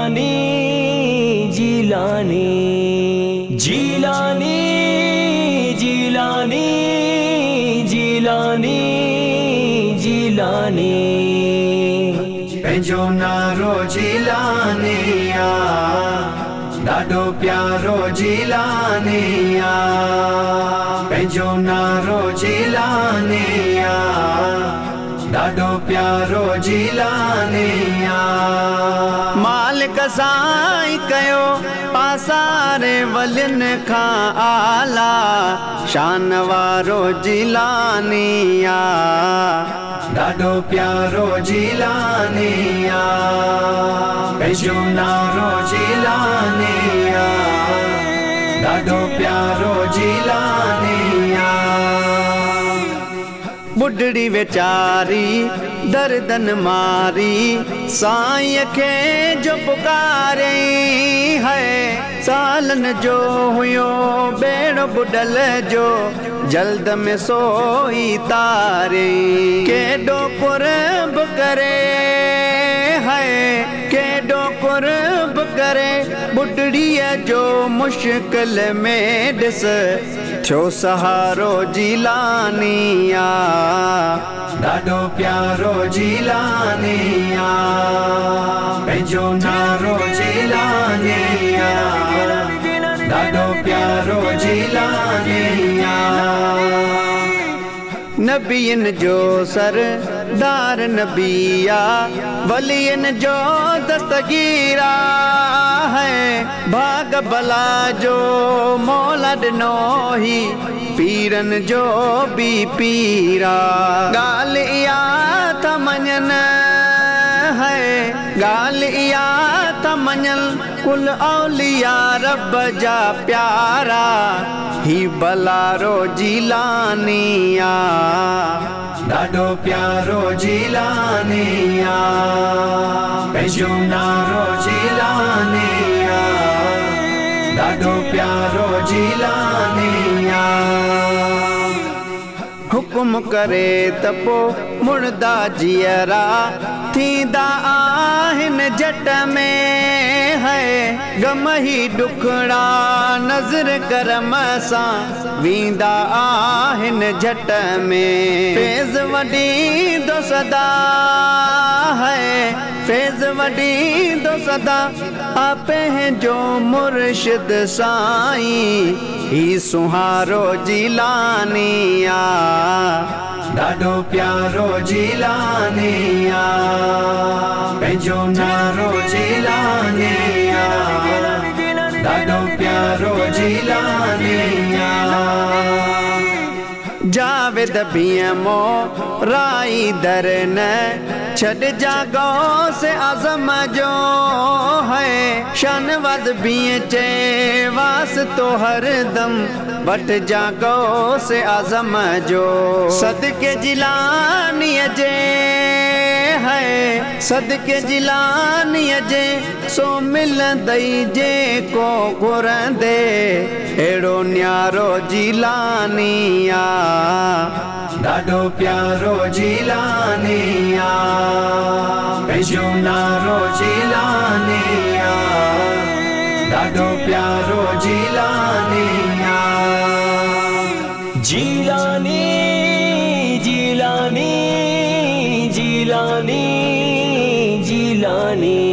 जीलानी जीलानी जीलानी जीलानी जीलानी जीलानी पंहिंजो नारो जीलानिया ॾाढो प्यारो जीलानिया पंहिंजो नारो जीलानिया ॾाढो प्यारो जीलानिया मालिक साईं कयो पासारे वलिन खां आला शान वारो जीलानिया ॾाढो प्यारो जीलानिया पंहिंजो नारो जीलानिया ॾाढो प्यारो जीलानिया बुढ़ड़ी वेचारी दर्दन मारी साईं खे जो पुकारे है सालन जो हुयो बेड़ो बुडल जो जल्द में सोई तारे केॾो कुर्ब करे है केॾो कुर्ब करे बुढ़ड़ीअ जो मुश्किल में ॾिस थियो सहारो जीलानिया ॾाढो प्यारो जीलानिया पंहिंजो नारो जीलानिया ॾाढो प्यारो जीलानिया नबियन जो सरदार नबिया वलियन जो दस्तगीरा है भाग भला जो मौला ॾिनो ही पीरन जो भी पीरा ॻाल्हि इहा त मञन है ॻाल्हि इहा त मञन कुल औलिया रब जा प्यारा ही बलारो जीलानिया ॾाढो प्यारो जीलानिया पंहिंजो नारो जीलानिया ॾाढो प्यारो जीलानिया हुकुम करे त पोइ मुर्दा जियरा थींदा आहिनि जट में है गम ही ॾुखड़ा नज़र करम सां वेंदा आहिनि जट में फैज़ वॾी दो सदा है फैज़ वॾी दो सदा आ पंहिंजो मुर्शिद साईं ही सुहारो जीलानिया ॾाढो प्यारो जीलानिया पंहिंजो नारो जीलानिया ॾाढो प्यारो जीलानिया जावेद बीमो राई दर न छड़ जागो से आज़म जो है शानवाद बीए चे वास तो हर दम बट जागो से आज़म जो सदके जिलानिया जे है सदके जिलानिया जे सो मिलंदई जे को घुरंदे अहिड़ो न्यारो जीलानिया ॾाढो प्यारो जीलानिया पंहिंजो नारो जीलानिया ॾाढो प्यारो जीलानिया जीलानी जीलानी जीलानी जीलानी